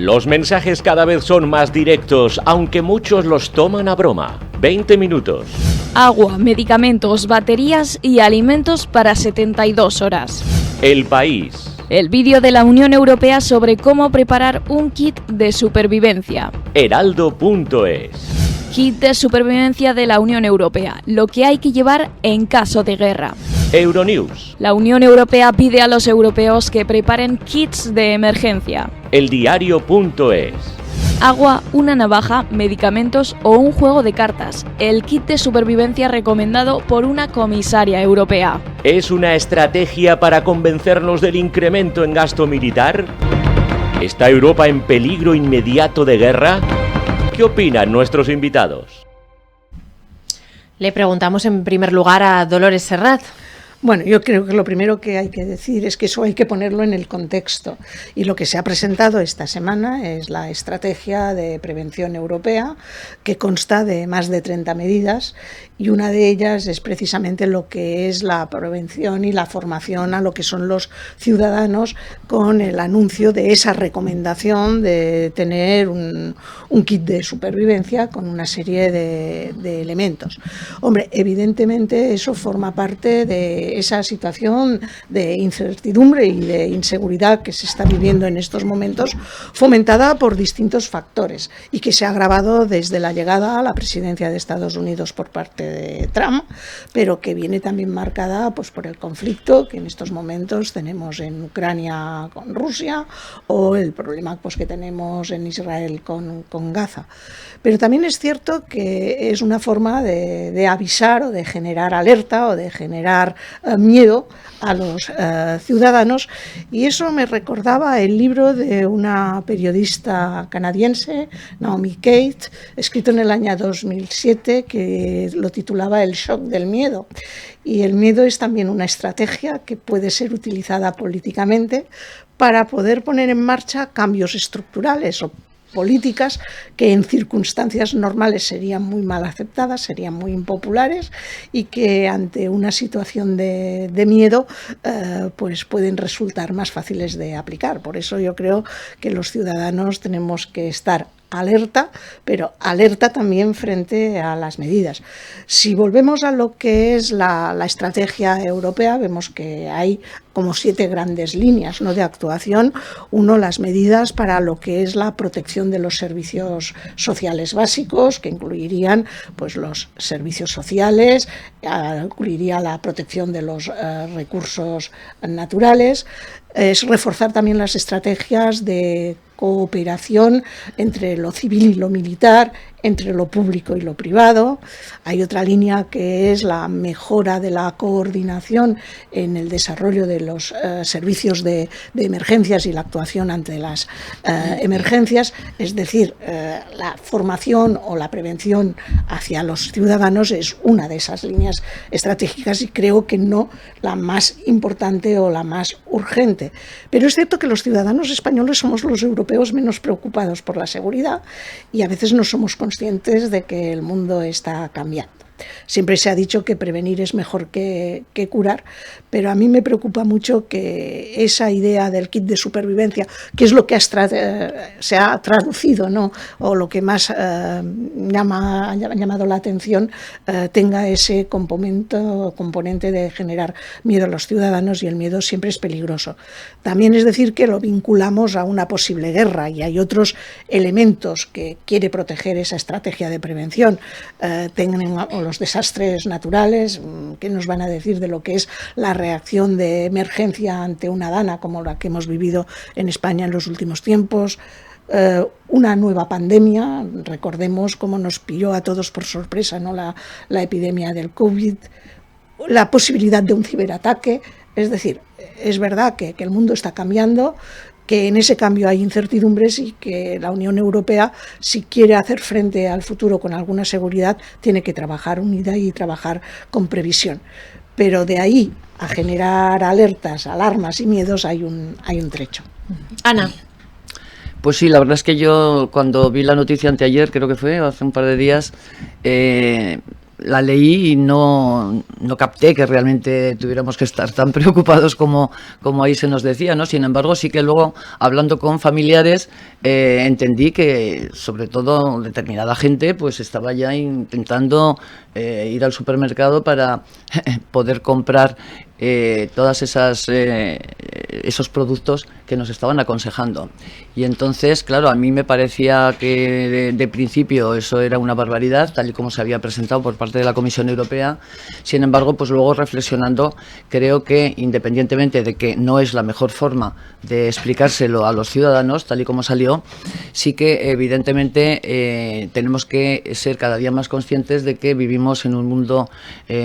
Los mensajes cada vez son más directos, aunque muchos los toman a broma. 20 minutos. Agua, medicamentos, baterías y alimentos para 72 horas. El País. El vídeo de la Unión Europea sobre cómo preparar un kit de supervivencia. Heraldo.es. Kit de supervivencia de la Unión Europea, lo que hay que llevar en caso de guerra. Euronews. La Unión Europea pide a los europeos que preparen kits de emergencia. Eldiario.es. Agua, una navaja, medicamentos o un juego de cartas. El kit de supervivencia recomendado por una comisaria europea. ¿Es una estrategia para convencernos del incremento en gasto militar? ¿Está Europa en peligro inmediato de guerra? ¿Qué opinan nuestros invitados? Le preguntamos en primer lugar a Dolores Serrat. Bueno, yo creo que lo primero que hay que decir es que eso hay que ponerlo en el contexto. Y lo que se ha presentado esta semana es la Estrategia de Prevención Europea, que consta de más de 30 medidas, y una de ellas es precisamente lo que es la prevención y la formación a lo que son los ciudadanos, con el anuncio de esa recomendación de tener un kit de supervivencia con una serie de elementos. Hombre, evidentemente eso forma parte de esa situación de incertidumbre y de inseguridad que se está viviendo en estos momentos, fomentada por distintos factores y que se ha agravado desde la llegada a la presidencia de Estados Unidos por parte de Trump, pero que viene también marcada pues por el conflicto que en estos momentos tenemos en Ucrania con Rusia, o el problema pues que tenemos en Israel con Gaza. Pero también es cierto que es una forma de avisar o de generar alerta o de generar miedo a los ciudadanos, y eso me recordaba el libro de una periodista canadiense, Naomi Kate, escrito en el año 2007, que lo titulaba El shock del miedo. Y el miedo es también una estrategia que puede ser utilizada políticamente para poder poner en marcha cambios estructurales o políticas que en circunstancias normales serían muy mal aceptadas, serían muy impopulares, y que ante una situación de miedo pues pueden resultar más fáciles de aplicar. Por eso yo creo que los ciudadanos tenemos que estar alerta, pero alerta también frente a las medidas. Si volvemos a lo que es la estrategia europea, vemos que hay como 7 grandes líneas, ¿no?, de actuación. Uno, las medidas para lo que es la protección de los servicios sociales básicos, que incluirían pues los servicios sociales, incluiría la protección de los recursos naturales. Es reforzar también las estrategias de cooperación entre lo civil y lo militar, entre lo público y lo privado. Hay otra línea que es la mejora de la coordinación en el desarrollo de los servicios de emergencias y la actuación ante las emergencias, es decir, la formación o la prevención hacia los ciudadanos es una de esas líneas estratégicas, y creo que no la más importante o la más urgente. Pero es cierto que los ciudadanos españoles somos los europeos menos preocupados por la seguridad, y a veces no somos conscientes de que el mundo está cambiando. Siempre se ha dicho que prevenir es mejor que curar, pero a mí me preocupa mucho que esa idea del kit de supervivencia, que es lo que se ha traducido, ¿no?, o lo que más ha llamado la atención, tenga ese componente de generar miedo a los ciudadanos, y el miedo siempre es peligroso. También es decir que lo vinculamos a una posible guerra, y hay otros elementos que quiere proteger esa estrategia de prevención. Los desastres naturales, ¿qué nos van a decir de lo que es la reacción de emergencia ante una dana como la que hemos vivido en España en los últimos tiempos? Una nueva pandemia, recordemos cómo nos pilló a todos por sorpresa, ¿no?, la epidemia del COVID, la posibilidad de un ciberataque. Es decir, es verdad que el mundo está cambiando, que en ese cambio hay incertidumbres, y que la Unión Europea, si quiere hacer frente al futuro con alguna seguridad, tiene que trabajar unida y trabajar con previsión. Pero de ahí a generar alertas, alarmas y miedos hay un trecho. Ana. Pues sí, la verdad es que yo cuando vi la noticia anteayer, creo que fue, hace un par de días, la leí y no capté que realmente tuviéramos que estar tan preocupados como ahí se nos decía, ¿no? Sin embargo, sí que luego, hablando con familiares, entendí que, sobre todo, determinada gente pues estaba ya intentando ir al supermercado para poder comprar todas esos productos que nos estaban aconsejando. Y entonces, claro, a mí me parecía que de principio eso era una barbaridad, tal y como se había presentado por parte de la Comisión Europea. Sin embargo, pues luego reflexionando, creo que independientemente de que no es la mejor forma de explicárselo a los ciudadanos, tal y como salió, sí que evidentemente tenemos que ser cada día más conscientes de que vivimos en un mundo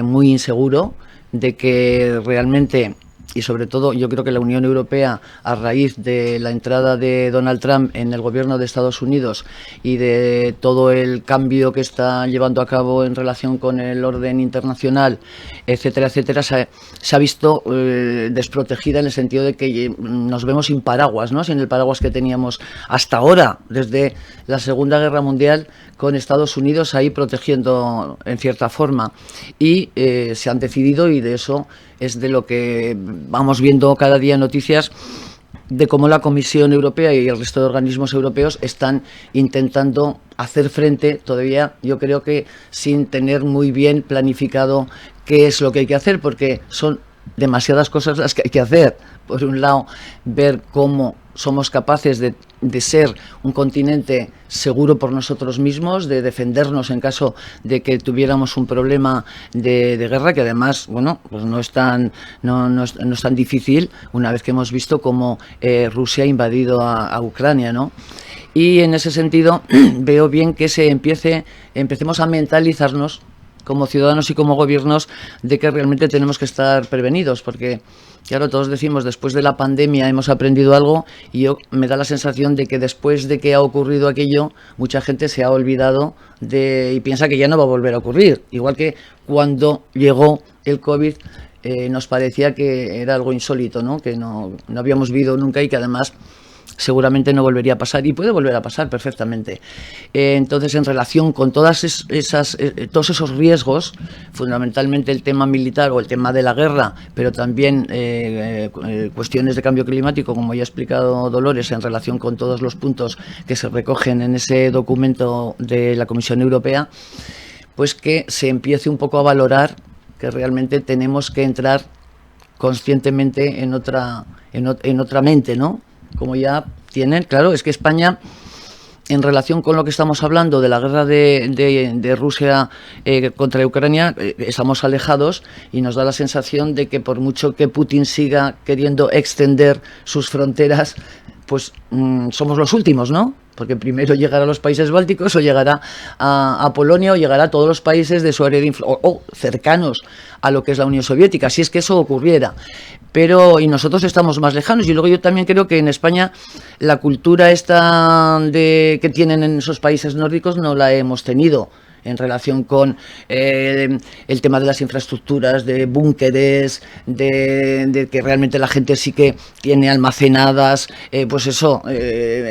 muy inseguro, de que realmente, y sobre todo yo creo que la Unión Europea, a raíz de la entrada de Donald Trump en el gobierno de Estados Unidos y de todo el cambio que está llevando a cabo en relación con el orden internacional, etcétera, etcétera, se ha visto desprotegida en el sentido de que nos vemos sin paraguas, ¿no? Sin el paraguas que teníamos hasta ahora, desde la Segunda Guerra Mundial, con Estados Unidos ahí protegiendo en cierta forma. Y se han decidido, y de eso es de lo que vamos viendo cada día noticias, de cómo la Comisión Europea y el resto de organismos europeos están intentando hacer frente, todavía yo creo que sin tener muy bien planificado qué es lo que hay que hacer, porque son demasiadas cosas las que hay que hacer. Por un lado, ver cómo somos capaces de ser un continente seguro por nosotros mismos, de defendernos en caso de que tuviéramos un problema de guerra, que además, bueno, pues no es tan difícil una vez que hemos visto cómo Rusia ha invadido a Ucrania, ¿no? Y en ese sentido veo bien que empecemos a mentalizarnos como ciudadanos y como gobiernos de que realmente tenemos que estar prevenidos, porque claro, todos decimos, después de la pandemia hemos aprendido algo, y me da la sensación de que después de que ha ocurrido aquello, mucha gente se ha olvidado y piensa que ya no va a volver a ocurrir. Igual que cuando llegó el COVID, nos parecía que era algo insólito, ¿no? Que no habíamos vivido nunca y que además seguramente no volvería a pasar, y puede volver a pasar perfectamente. Entonces, en relación con todos esos riesgos, fundamentalmente el tema militar o el tema de la guerra, pero también cuestiones de cambio climático, como ya ha explicado Dolores, en relación con todos los puntos que se recogen en ese documento de la Comisión Europea, pues que se empiece un poco a valorar que realmente tenemos que entrar conscientemente en otra mente, ¿no? Como ya tienen, claro, es que España, en relación con lo que estamos hablando de la guerra de Rusia contra Ucrania, estamos alejados, y nos da la sensación de que por mucho que Putin siga queriendo extender sus fronteras, pues somos los últimos, ¿no? Porque primero llegará a los países bálticos, o llegará a Polonia, o llegará a todos los países de su área de influencia, o cercanos a lo que es la Unión Soviética, si es que eso ocurriera. Y nosotros estamos más lejanos. Y luego yo también creo que en España la cultura esta que tienen en esos países nórdicos no la hemos tenido, en relación con el tema de las infraestructuras, de búnkeres, de que realmente la gente sí que tiene almacenadas,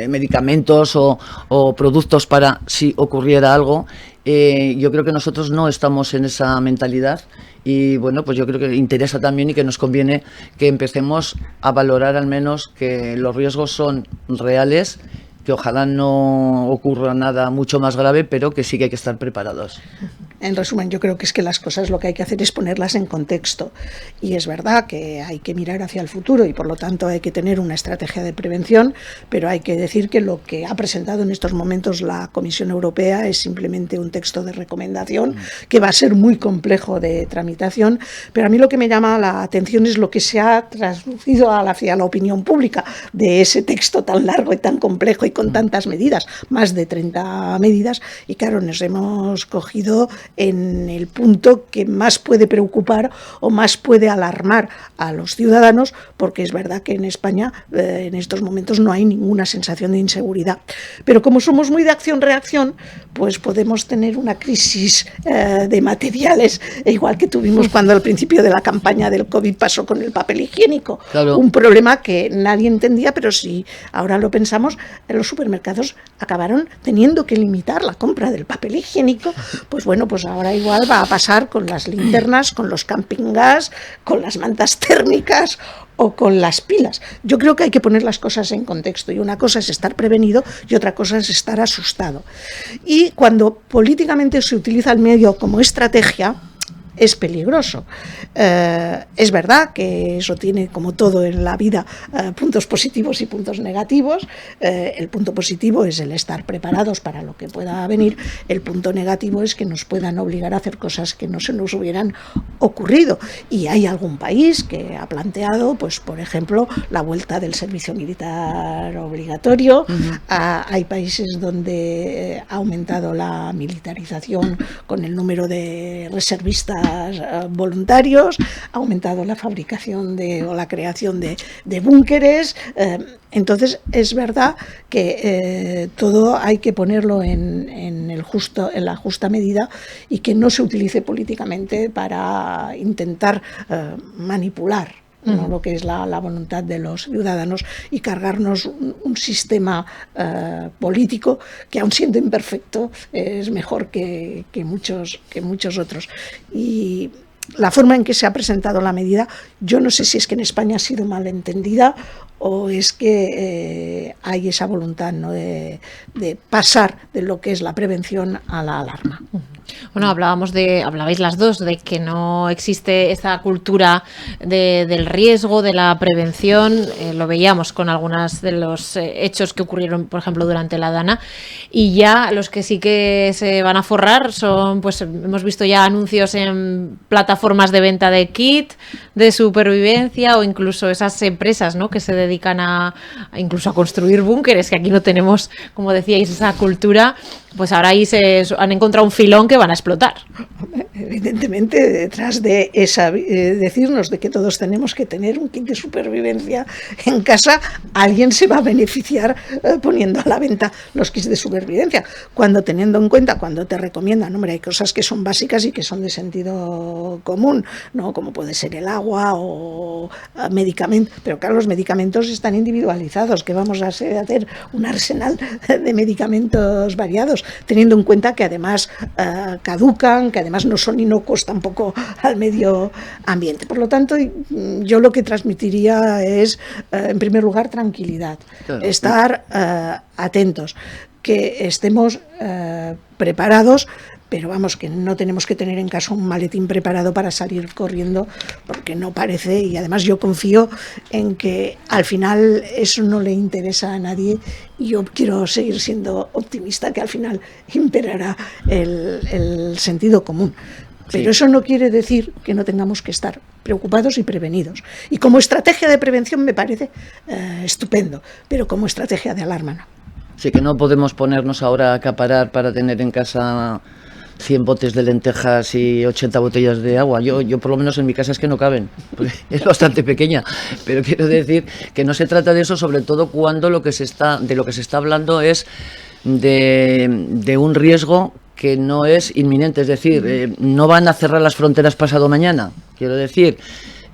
medicamentos o productos para si ocurriera algo. Yo creo que nosotros no estamos en esa mentalidad, y bueno, pues yo creo que interesa también y que nos conviene que empecemos a valorar al menos que los riesgos son reales, que ojalá no ocurra nada mucho más grave, pero que sí que hay que estar preparados. En resumen, yo creo que es que las cosas lo que hay que hacer es ponerlas en contexto, y es verdad que hay que mirar hacia el futuro y por lo tanto hay que tener una estrategia de prevención, pero hay que decir que lo que ha presentado en estos momentos la Comisión Europea es simplemente un texto de recomendación que va a ser muy complejo de tramitación, pero a mí lo que me llama la atención es lo que se ha traducido hacia la opinión pública de ese texto tan largo y tan complejo y con tantas medidas, más de 30 medidas, y claro, nos hemos cogido en el punto que más puede preocupar o más puede alarmar a los ciudadanos, porque es verdad que en España en estos momentos no hay ninguna sensación de inseguridad. Pero como somos muy de acción-reacción, pues podemos tener una crisis de materiales, igual que tuvimos cuando al principio de la campaña del COVID pasó con el papel higiénico. Claro. Un problema que nadie entendía, pero si ahora lo pensamos, los supermercados acabaron teniendo que limitar la compra del papel higiénico, pues bueno, pues pues ahora igual va a pasar con las linternas, con los camping gas, con las mantas térmicas o con las pilas. Yo creo que hay que poner las cosas en contexto, y una cosa es estar prevenido y otra cosa es estar asustado. Y cuando políticamente se utiliza el medio como estrategia, es peligroso. Es verdad que eso tiene, como todo en la vida, puntos positivos y puntos negativos. El punto positivo es el estar preparados para lo que pueda venir. El punto negativo es que nos puedan obligar a hacer cosas que no se nos hubieran ocurrido. Y hay algún país que ha planteado, pues por ejemplo, la vuelta del servicio militar obligatorio. Hay países donde ha aumentado la militarización con el número de reservistas voluntarios, ha aumentado la fabricación o la creación de búnkeres. Entonces es verdad que todo hay que ponerlo en la justa medida, y que no se utilice políticamente para intentar manipular, ¿no?, lo que es la voluntad de los ciudadanos, y cargarnos un sistema político que, aun siendo imperfecto, es mejor que muchos otros. Y la forma en que se ha presentado la medida, yo no sé si es que en España ha sido mal entendida o es que hay esa voluntad, ¿no?, de pasar de lo que es la prevención a la alarma. Bueno, hablabais las dos de que no existe esa cultura del riesgo, de la prevención. Lo veíamos con algunos de los hechos que ocurrieron, por ejemplo, durante la Dana. Y ya los que sí que se van a forrar son, pues hemos visto ya anuncios en plataformas de venta de kit, de supervivencia, o incluso esas empresas, ¿no?, que se dedican incluso a construir búnkeres, que aquí no tenemos, como decíais, esa cultura. Pues ahora ahí se han encontrado un filón que van a explotar. Evidentemente, detrás de esa decirnos de que todos tenemos que tener un kit de supervivencia en casa, alguien se va a beneficiar poniendo a la venta los kits de supervivencia. Teniendo en cuenta, cuando te recomiendan, hombre, hay cosas que son básicas y que son de sentido común, ¿no?, como puede ser el agua o medicamentos, pero claro, los medicamentos están individualizados, que vamos a hacer un arsenal de medicamentos variados, teniendo en cuenta que además caducan, que además no son inocuos tampoco al medio ambiente. Por lo tanto, yo lo que transmitiría es, en primer lugar, tranquilidad, claro, estar atentos, que estemos preparados, pero vamos, que no tenemos que tener en casa un maletín preparado para salir corriendo, porque no parece, y además yo confío en que al final eso no le interesa a nadie, y yo quiero seguir siendo optimista, que al final imperará el sentido común. Pero eso no quiere decir que no tengamos que estar preocupados y prevenidos. Y como estrategia de prevención me parece estupendo, pero como estrategia de alarma no. Sí, que no podemos ponernos ahora a acaparar para tener en casa 100 botes de lentejas y 80 botellas de agua. Yo por lo menos en mi casa es que no caben, porque es bastante pequeña, pero quiero decir que no se trata de eso, sobre todo cuando de lo que se está hablando es de un riesgo que no es inminente, es decir, no van a cerrar las fronteras pasado mañana, quiero decir,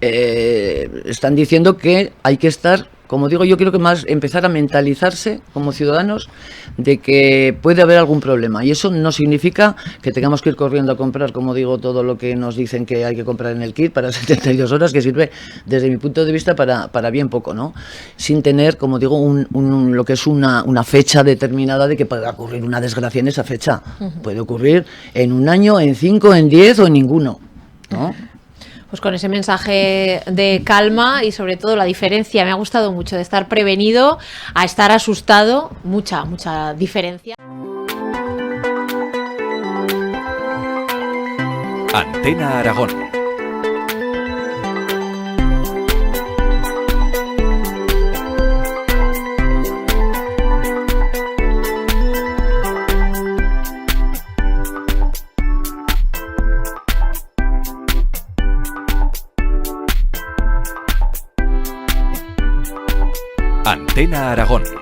están diciendo que hay que estar, como digo, yo creo que más empezar a mentalizarse como ciudadanos de que puede haber algún problema, y eso no significa que tengamos que ir corriendo a comprar, como digo, todo lo que nos dicen que hay que comprar en el kit para 72 horas, que sirve desde mi punto de vista para bien poco, ¿no? Sin tener, como digo, lo que es una fecha determinada de que pueda ocurrir una desgracia en esa fecha. Puede ocurrir en un año, en 5, en 10 o en ninguno, ¿no? Pues con ese mensaje de calma y sobre todo la diferencia, me ha gustado mucho, de estar prevenido a estar asustado, mucha diferencia. Antena Aragón. Antena Aragón.